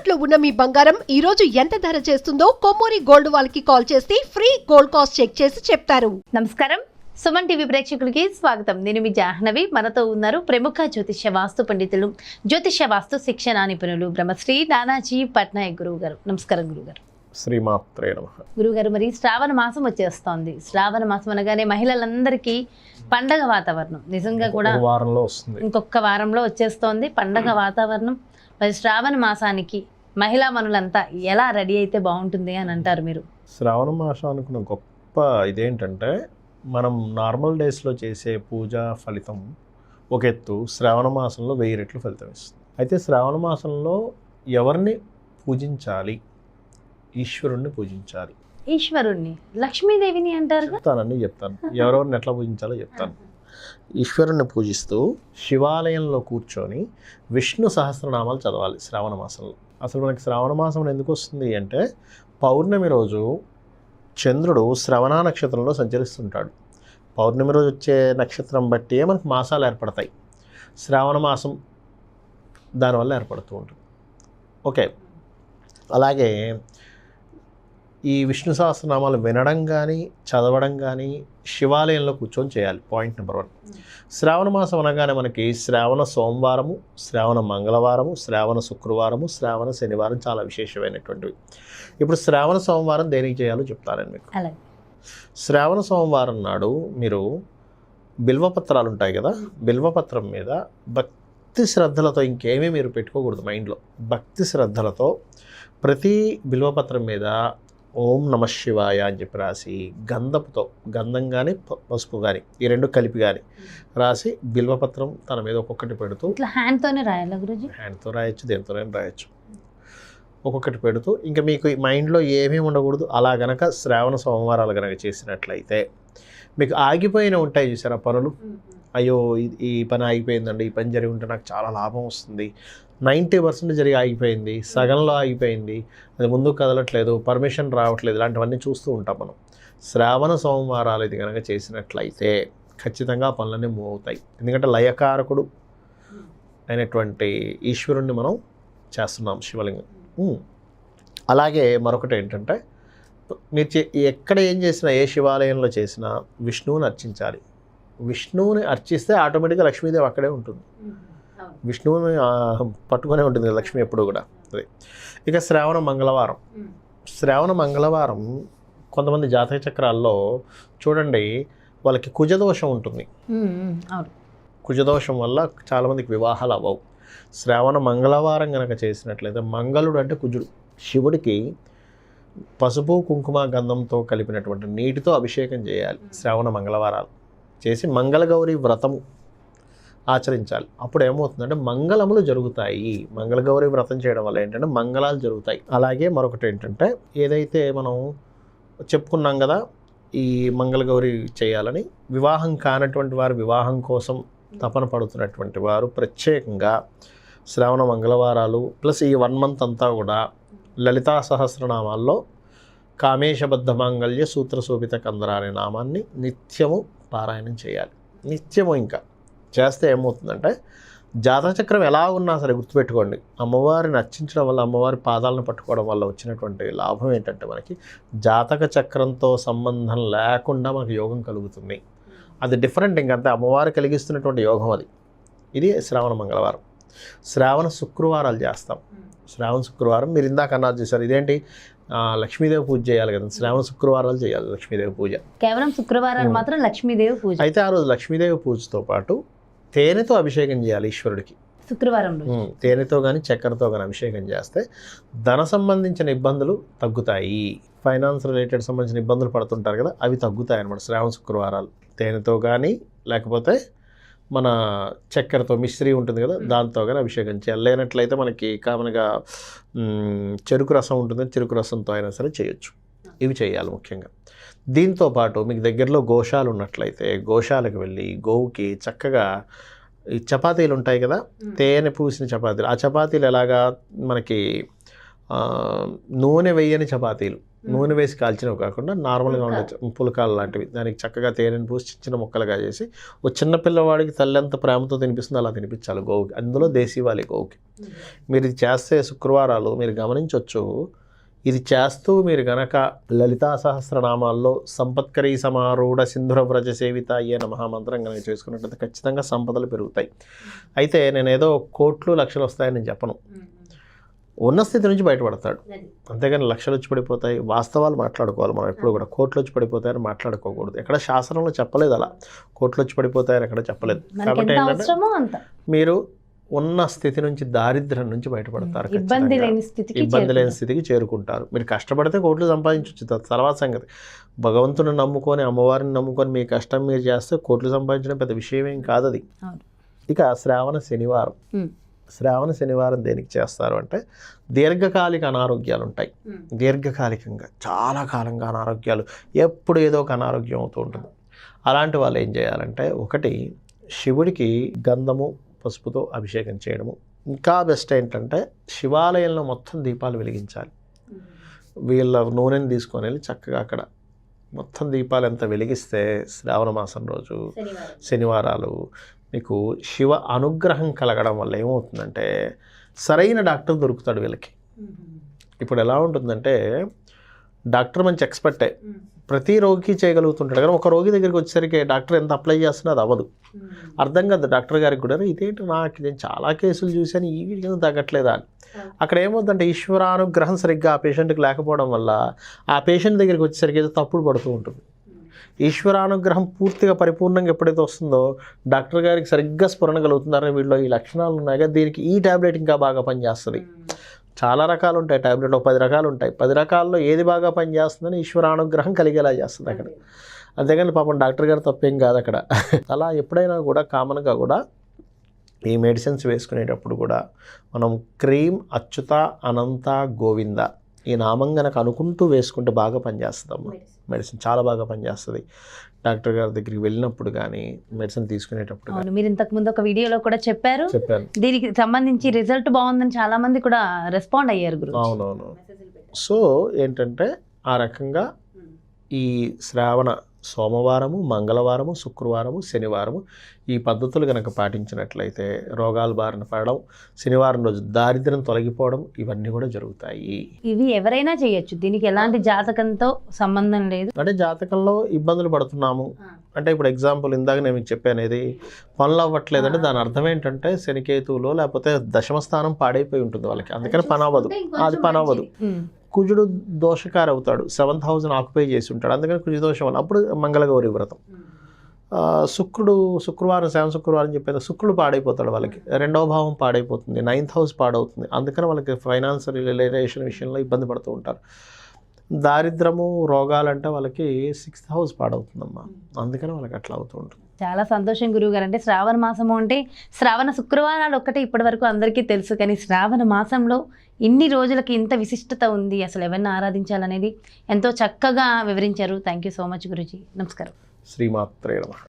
తాకట్టులో ఉన్న మీ బంగారం ఈ రోజు ఎంత ధర చేస్తుందో కొమ్మూరి గోల్డ్ వాళ్ళకి కాల్ చేస్తే ఫ్రీ గోల్డ్ కాస్ట్ చెక్ చేసి చెప్తారు. నమస్కారం, సుమన్ టీవీ ప్రేక్షకులకి స్వాగతం. నేను మీ జాహ్నవి. మనతో ఉన్నారు ప్రముఖ జ్యోతిష్య వాస్తు పండితులు, జ్యోతిష్య వాస్తు శిక్షణ నిపుణులు బ్రహ్మశ్రీ నానాజీ పట్నాయక్ గురువు గారు. నమస్కారం గురుగారు. శ్రీమాత్రే నమః. గురుగారు, మరి శ్రావణ మాసం వచ్చేస్తోంది. శ్రావణ మాసం అనగానే మహిళలందరికీ పండగ వాతావరణం నిజంగా కూడా వారంలో వస్తుంది, ఇంకొక వారంలో వచ్చేస్తోంది పండగ వాతావరణం. మరి శ్రావణ మాసానికి మహిళా మనులంతా ఎలా రెడీ అయితే బాగుంటుంది అని అంటారు మీరు? శ్రావణ మాసానికి గొప్ప ఇదేంటంటే, మనం నార్మల్ డేస్లో చేసే పూజ ఫలితం ఒక ఎత్తు, శ్రావణ మాసంలో 1000 రెట్లు ఫలితం ఇస్తుంది. అయితే శ్రావణ మాసంలో ఎవరిని పూజించాలి? ఈశ్వరుణ్ణి పూజించాలి. ఈశ్వరుణ్ణి, లక్ష్మీదేవిని అంటారు. చెప్తాను ఎవరెవరిని ఎట్లా పూజించాలో చెప్తాను. ఈశ్వరుణ్ణి పూజిస్తూ శివాలయంలో కూర్చొని విష్ణు సహస్రనామాలు చదవాలి శ్రావణ మాసంలో. అసలు మనకి శ్రావణ మాసం ఎందుకు వస్తుంది అంటే, పౌర్ణమి రోజు చంద్రుడు శ్రవణ నక్షత్రంలో సంచరిస్తుంటాడు. పౌర్ణమి రోజు వచ్చే నక్షత్రం బట్టి మనకు మాసాలు ఏర్పడతాయి. శ్రావణ మాసం దానివల్ల ఏర్పడుతూ ఉంటుంది. ఓకే, అలాగే ఈ విష్ణు సహస్రనామాలు వినడం కానీ చదవడం కానీ శివాలయంలో కూర్చొని చేయాలి. Point number 1. శ్రావణ మాసం అనగానే మనకి శ్రావణ సోమవారము, శ్రావణ మంగళవారము, శ్రావణ శుక్రవారము, శ్రావణ శనివారం చాలా విశేషమైనటువంటివి. ఇప్పుడు శ్రావణ సోమవారం దేనికి చేయాలో చెప్తాను మీకు. శ్రావణ సోమవారం నాడు మీరు బిల్వపత్రాలు ఉంటాయి కదా, బిల్వపత్రం మీద భక్తి శ్రద్ధలతో, ఇంకేమీ మీరు పెట్టుకోకూడదు మైండ్లో, భక్తి శ్రద్ధలతో ప్రతి బిల్వపత్రం మీద ఓం నమ శివాయ అని చెప్పి రాసి, గంధపుతో, గంధం కానీ పసుపు కానీ ఈ రెండు కలిపి కానీ రాసి బిల్వపత్రం తన మీద ఒక్కొక్కటి పెడుతూ, ఇట్లా హ్యాండ్తోనే రాయాలి గురుజీ? హ్యాండ్తో రాయొచ్చు, దేనితోనైనా రాయొచ్చు. ఒక్కొక్కటి పెడుతూ, ఇంకా మీకు మైండ్లో ఏమీ ఉండకూడదు. అలా గనక శ్రావణ సోమవారాలు కనుక చేసినట్లయితే మీకు ఆగిపోయిన ఉంటాయి చూసారా పనులు, అయ్యో ఈ పని ఆగిపోయిందండి, ఈ పని జరిగి ఉంటే నాకు చాలా లాభం వస్తుంది, 90% జరిగి ఆగిపోయింది, సగంలో ఆగిపోయింది, అది ముందుకు కదలట్లేదు, పర్మిషన్ రావట్లేదు, ఇలాంటివన్నీ చూస్తూ ఉంటాం మనం. శ్రావణ సోమవారాలు ఇది కనుక చేసినట్లయితే ఖచ్చితంగా పనులన్నీ మూవ్ అవుతాయి. ఎందుకంటే లయకారకుడు అయినటువంటి ఈశ్వరుణ్ణి మనం చేస్తున్నాం, శివలింగం. అలాగే మరొకటి ఏంటంటే, మీరు ఎక్కడ ఏం చేసినా, ఏ శివాలయంలో చేసినా విష్ణువుని అర్చించాలి. విష్ణువుని అర్చిస్తే ఆటోమేటిక్గా లక్ష్మీదేవి అక్కడే ఉంటుంది. విష్ణువుని పట్టుకునే ఉంటుంది లక్ష్మి ఎప్పుడు కూడా. అదే. ఇక శ్రావణ మంగళవారం. శ్రావణ మంగళవారం కొంతమంది జాతక చక్రాల్లో చూడండి, వాళ్ళకి కుజదోషం ఉంటుంది. కుజదోషం వల్ల చాలామందికి వివాహాలు అవ్వవు. శ్రావణ మంగళవారం కనుక చేసినట్లయితే, మంగళుడు అంటే కుజుడు, శివుడికి పసుపు కుంకుమ గంధంతో కలిపినటువంటి నీటితో అభిషేకం చేయాలి. శ్రావణ మంగళవారాలు చేసి మంగళగౌరి వ్రతము ఆచరించాలి. అప్పుడు ఏమవుతుందంటే మంగళములు జరుగుతాయి. మంగళగౌరి వ్రతం చేయడం వల్ల ఏంటంటే మంగళాలు జరుగుతాయి. అలాగే మరొకటి ఏంటంటే, ఏదైతే మనం చెప్పుకున్నాం కదా ఈ మంగళగౌరి చేయాలని, వివాహం కానటువంటి వారు, వివాహం కోసం తపన పడుతున్నటువంటి వారు ప్రత్యేకంగా శ్రావణ మంగళవారాలు ప్లస్ ఈ 1 మంత్ అంతా కూడా లలితా సహస్రనామాల్లో కామేశబద్ధ మాంగళ్య సూత్ర శోభిత కందర అనే నామాన్ని నిత్యము పారాయణం చేయాలి. నిత్యము ఇంకా చేస్తే ఏమవుతుందంటే, జాతక చక్రం ఎలా ఉన్నా సరే గుర్తుపెట్టుకోండి, అమ్మవారిని అర్చించడం వల్ల, అమ్మవారి పాదాలను పట్టుకోవడం వల్ల వచ్చినటువంటి లాభం ఏంటంటే, మనకి జాతక చక్రంతో సంబంధం లేకుండా మనకు యోగం కలుగుతుంది. అది డిఫరెంట్, ఇంకంతే అమ్మవారు కలిగిస్తున్నటువంటి యోగం అది. ఇది శ్రావణ మంగళవారం. శ్రావణ శుక్రవారాలు చేస్తాం. శ్రావణ శుక్రవారం మీరు ఇందాక అన్నారు చేశారు, ఇదేంటి లక్ష్మీదేవి పూజ చేయాలి కదా, శ్రావణ శుక్రవారాలు చేయాలి లక్ష్మీదేవి పూజ. కేవలం శుక్రవారాలు మాత్రం లక్ష్మీదేవి పూజ. అయితే ఆ రోజు లక్ష్మీదేవి పూజతో పాటు తేనెతో అభిషేకం చేయాలి ఈశ్వరుడికి. శుక్రవారం తేనెతో కానీ చక్కెరతో కానీ అభిషేకం చేస్తే ధన సంబంధించిన ఇబ్బందులు తగ్గుతాయి. ఫైనాన్స్ రిలేటెడ్ సంబంధించిన ఇబ్బందులు పడుతుంటారు కదా, అవి తగ్గుతాయి అన్నమాట శ్రావణ శుక్రవారాలు. తేనెతో కానీ లేకపోతే మన చక్కెరతో మిశ్రీ ఉంటుంది కదా, దాంతో కానీ అభిషేకం చేయాలి. లేనట్లయితే మనకి కామన్గా చెరుకు రసం ఉంటుంది, చెరుకు రసంతో అయినా సరే చేయొచ్చు. ఇవి చేయాలి ముఖ్యంగా. దీంతో పాటు మీకు దగ్గరలో గోశాలు ఉన్నట్లయితే గోశాలకు వెళ్ళి గోవుకి చక్కగా ఈ చపాతీలు ఉంటాయి కదా, తేనె పూసిన చపాతీలు. ఆ చపాతీలు ఎలాగా మనకి నూనె వేయని చపాతీలు, నూనె వేసి కాల్చినవి కాకుండా నార్మల్గా ఉండే పులకాలు లాంటివి, దానికి చక్కగా తేనెని పూసి చిన్న ముక్కలుగా చేసి ఒక చిన్న పిల్లవాడికి తల్లి ఎంత ప్రేమతో తినిపిస్తుందో అలా తినిపించాలి గోవుకి. అందులో దేశీవాలి గోవుకి. మీరు ఇది చేస్తే శుక్రవారాలు మీరు గమనించవచ్చు, ఇది చేస్తూ మీరు గనక లలితా సహస్రనామాల్లో సంపత్కరీ సమారూఢ సింధుర వ్రజ సేవిత అయ్యే మహామంత్రం కనుక చేసుకున్నట్లయితే ఖచ్చితంగా సంపదలు పెరుగుతాయి. అయితే నేను ఏదో కోట్లు లక్షలు వస్తాయని నేను చెప్పను, ఉన్న స్థితి నుంచి బయటపడతాడు. అంతేగాని లక్షలు వచ్చి పడిపోతాయి, వాస్తవాలు మాట్లాడుకోవాలి. మనం ఎప్పుడు కూడా కోట్లు వచ్చి పడిపోతాయని మాట్లాడుకోకూడదు. ఎక్కడ శాసనంలో చెప్పలేదు అలా, కోట్లు వచ్చి పడిపోతాయని ఎక్కడ చెప్పలేదు. కాబట్టి ఏంటంటే మీరు ఉన్న స్థితి నుంచి, దారిద్ర్యం నుంచి బయటపడతారు, ఇబ్బంది లేని స్థితికి చేరుకుంటారు. మీరు కష్టపడితే కోట్లు సంపాదించవచ్చు, తర్వాత సంగతి. భగవంతుని నమ్ముకొని, అమ్మవారిని నమ్ముకొని మీ కష్టం మీరు చేస్తే కోట్లు సంపాదించడం పెద్ద విషయం ఏం కాదు అది. ఇక శ్రావణ శనివారం దేనికి చేస్తారు అంటే, దీర్ఘకాలిక అనారోగ్యాలు ఉంటాయి. దీర్ఘకాలికంగా చాలా కాలంగా అనారోగ్యాలు, ఎప్పుడు ఏదో ఒక అనారోగ్యం అవుతూ ఉంటుంది. అలాంటి వాళ్ళు ఏం చేయాలంటే, ఒకటి శివుడికి గంధము పసుపుతో అభిషేకం చేయడము. ఇంకా బెస్ట్ ఏంటంటే శివాలయంలో మొత్తం దీపాలు వెలిగించాలి. వీళ్ళ నూనెని తీసుకొని వెళ్ళి చక్కగా అక్కడ మొత్తం దీపాలు ఎంత వెలిగిస్తే శ్రావణ మాసం రోజు శనివారాలు మీకు శివ అనుగ్రహం కలగడం వల్ల ఏమవుతుందంటే సరైన డాక్టర్ దొరుకుతాడు వీళ్ళకి. ఇప్పుడు ఎలా ఉంటుందంటే డాక్టర్ మంచి ఎక్స్పర్టే, ప్రతి రోగికి చేయగలుగుతుంటాడు. కానీ ఒక రోగి దగ్గరికి వచ్చేసరికి డాక్టర్ ఎంత అప్లై చేస్తున్నా అది అవ్వదు. అర్థం కాదు డాక్టర్ గారికి కూడా, ఇదేంటి నాకు నేను చాలా కేసులు చూశాను ఈ వీడికి తగ్గట్లేదా అని. అక్కడ ఏమవుతుందంటే ఈశ్వరానుగ్రహం సరిగ్గా ఆ పేషెంట్కి లేకపోవడం వల్ల ఆ పేషెంట్ దగ్గరికి వచ్చేసరికి ఏదో తప్పుడు పడుతూ ఉంటుంది. ఈశ్వరానుగ్రహం పూర్తిగా పరిపూర్ణంగా ఎప్పుడైతే వస్తుందో డాక్టర్ గారికి సరిగ్గా స్ఫురణ కలుగుతున్నారని వీళ్ళు ఈ లక్షణాలు ఉన్నాయి కదా, దీనికి ఈ ట్యాబ్లెట్ ఇంకా బాగా పనిచేస్తుంది. చాలా రకాలు ఉంటాయి ట్యాబ్లెట్లు, 10 రకాలు ఉంటాయి. 10 రకాల్లో ఏది బాగా పనిచేస్తుందని ఈశ్వరానుగ్రహం కలిగేలా చేస్తుంది అక్కడ. అంతేగాని పాపం డాక్టర్ గారు తప్పేం కాదు అక్కడ. అలా ఎప్పుడైనా కూడా కామన్గా కూడా ఈ మెడిసిన్స్ వేసుకునేటప్పుడు కూడా మనం క్రీమ్ అచ్యుత అనంత గోవింద ఈ నామం కనుక అనుకుంటూ వేసుకుంటే బాగా పనిచేస్తుందమ్మా. మెడిసిన్ చాలా బాగా పనిచేస్తుంది. డాక్టర్ గారి దగ్గరికి వెళ్ళినప్పుడు కానీ మెడిసిన్ తీసుకునేటప్పుడు. అవును, మీరు ఇంతకుముందు ఒక వీడియోలో కూడా చెప్పారు దీనికి సంబంధించి రిజల్ట్ బాగుందని చాలా మంది కూడా రెస్పాండ్ అయ్యారు గురు. అవునవును. సో ఏంటంటే ఆ రకంగా ఈ శ్రావణ సోమవారము, మంగళవారము, శుక్రవారము, శనివారము ఈ పద్ధతులు కనుక పాటించినట్లయితే రోగాల బారిన పడడం, శనివారం రోజు దారిద్ర్యం తొలగిపోవడం ఇవన్నీ కూడా జరుగుతాయి. ఇవి ఎవరైనా చేయొచ్చు, దీనికి ఎలాంటి జాతకంతో సంబంధం లేదు. అంటే జాతకంలో ఇబ్బందులు పడుతున్నాము అంటే, ఇప్పుడు ఎగ్జాంపుల్ ఇందాక నేను మీకు చెప్పాను, ఏది పనులు అవ్వట్లేదంటే దాని అర్థం ఏంటంటే శనికేతువులో లేకపోతే దశమ స్థానం పాడైపోయి ఉంటుంది వాళ్ళకి, అందుకని పని అవ్వదు. అది పని అవ్వదు. కుజుడు దోషకారి అవుతాడు, 7th హౌస్ని ఆక్యుపై చేసి ఉంటాడు, అందుకని కుజు దోషం వల్ల అప్పుడు మంగళగౌరి వ్రతం. శుక్రవారం శుక్రవారం చెప్పేది శుక్రుడు పాడైపోతాడు వాళ్ళకి, 2వ భావం పాడైపోతుంది, 9th హౌస్ పాడవుతుంది, అందుకని వాళ్ళకి ఫైనాన్షియల్ రిలేషన్ విషయంలో ఇబ్బంది పడుతూ ఉంటారు. దారిద్రము రోగాలంటే వాళ్ళకి 6th హౌస్ పాడవుతుందమ్మా, అందుకని వాళ్ళకి అట్లా అవుతూ ఉంటుంది. చాలా సంతోషం గురువు గారు. అంటే శ్రావణ మాసము అంటే శ్రావణ శుక్రవారాలు ఒక్కటే ఇప్పటి వరకు అందరికీ తెలుసు, కానీ శ్రావణ మాసంలో ఇన్ని రోజులకి ఇంత విశిష్టత ఉంది, అసలు ఎవరిని ఆరాధించాలనేది ఎంతో చక్కగా వివరించారు. Thank you so much Guruji. నమస్కారం. శ్రీమాత్రే నమః.